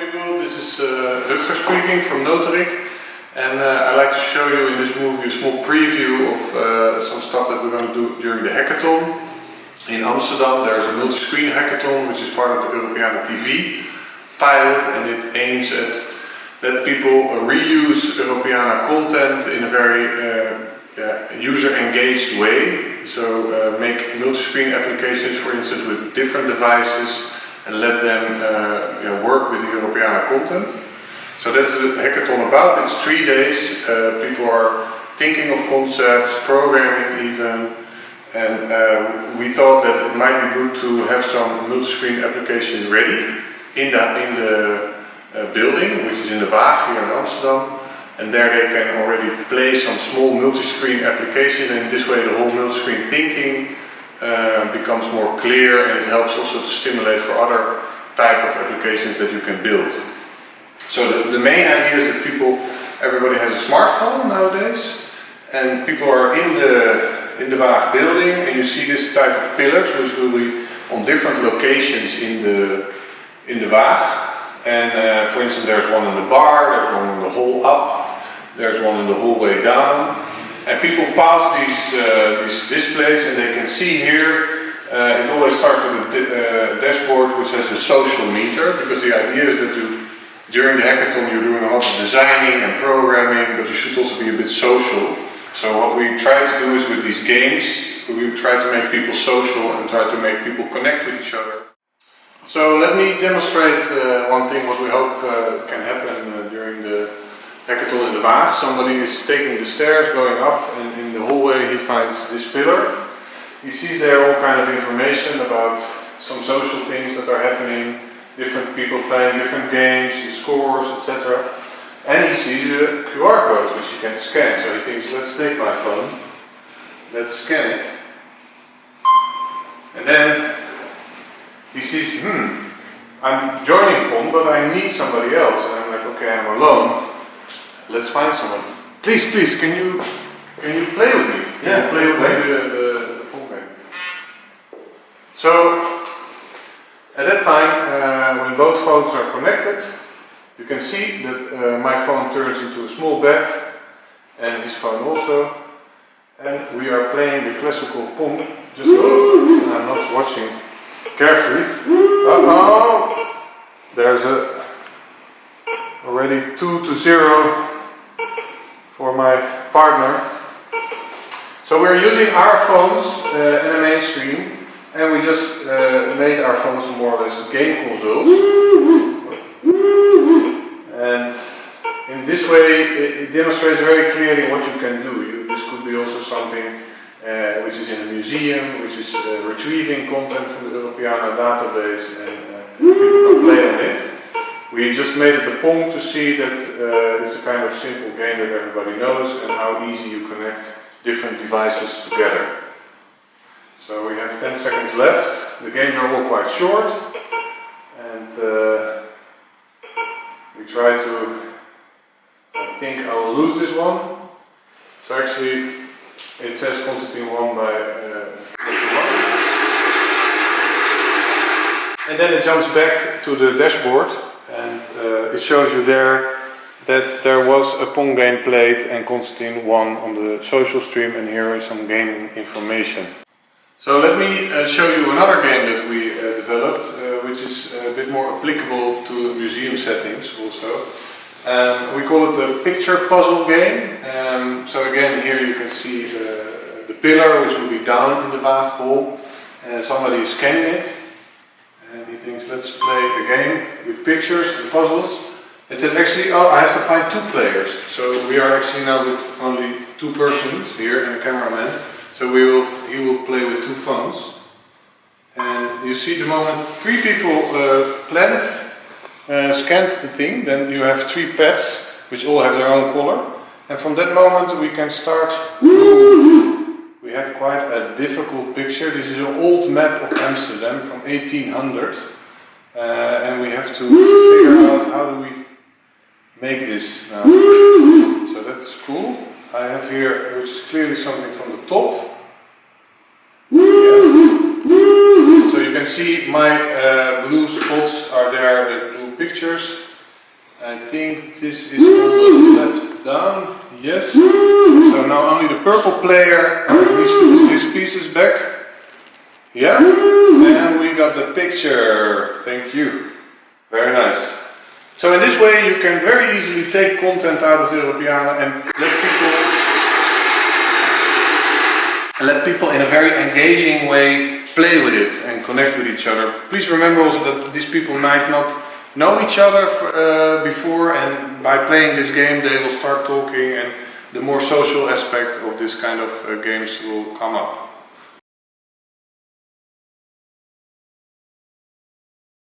people, this is Rutger speaking from Notarik, and I'd like to show you in this movie a small preview of some stuff that we're going to do during the Hackathon. In Amsterdam there's a Multiscreen Hackathon which is part of the Europeana TV pilot, and it aims at that people reuse Europeana content in a very user-engaged way. So make multi-screen applications, for instance, with different devices and let them work with the Europeana content. So that's the hackathon about. It's 3 days. People are thinking of concepts, programming even, and we thought that it might be good to have some multi-screen applications ready in the building, which is in the Waag here in Amsterdam. And there they can already play some small multi-screen application, and in this way the whole multi-screen thinking becomes more clear, and it helps also to stimulate for other type of applications that you can build. So the main idea is that everybody has a smartphone nowadays, and people are in the Waag building, and you see this type of pillars which will be on different locations in the Waag. And for instance, there's one in the bar, there's one in the hall up, there's one in the hallway down, and people pass these displays, and they can see here. It always starts with a dashboard which has a social meter, because the idea is that during the hackathon you're doing a lot of designing and programming, but you should also be a bit social. So what we try to do is with these games, we try to make people social and try to make people connect with each other. So let me demonstrate one thing what we hope can happen during the hackathon in the Waag. Somebody is taking the stairs, going up, and in the hallway he finds this pillar. He sees there all kind of information about some social things that are happening, different people playing different games, the scores, etc. And he sees a QR code which he can scan. So he thinks, let's take my phone, let's scan it. And then he sees, I'm joining PON, but I need somebody else. And I'm like, okay, I'm alone. Let's find someone. Please, can you play with me? Yeah, play with the PON game. So at that time, when both phones are connected, you can see that my phone turns into a small bed, and his phone also. And we are playing the classical PON. I'm not watching carefully. There's already 2-0 for my partner. So we're using our phones and a main screen, and we just made our phones more or less game consoles. And in this way it demonstrates very clearly what you can do. This could be also something which is in a museum, which is retrieving content from the Europeana database, and people can play on it. We just made it a PON to see that it's a kind of simple game that everybody knows, and how easy you connect different devices together. So we have 10 seconds left. The games are all quite short, and we try to, I think I will lose this one. So actually it says Constantine won by 4-1. And then it jumps back to the dashboard, and it shows you there that there was a PON game played and Constantine won on the social stream, and here is some game information. So let me show you another game that we developed, which is a bit more applicable to museum settings also. We call it the picture puzzle game. So again, here you can see the pillar which will be down in the Waag hall, and somebody is scanning it, and he thinks, let's play a game with pictures and puzzles. It says actually, oh, I have to find 2 players. So we are actually now with only 2 persons here and a cameraman. So he will play with 2 phones. And you see the moment 3 people scanned the thing, then you have 3 pets which all have their own color. And from that moment we can start. We have quite a difficult picture. This is an old map of Amsterdam from 1800. And we have to figure out how do we make this now. So that is cool. I have here, which is clearly something from the top. Yeah. So you can see my blue spots are there, the blue pictures. I think this is on the left down. Yes. So now only the purple player needs to put his pieces back. Yeah. And we got the picture. Thank you. Very nice. So in this way you can very easily take content out of the Europeana and let people in a very engaging way play with it and connect with each other. Please remember also that these people might not know each other before, and by playing this game they will start talking, and the more social aspect of this kind of games will come up.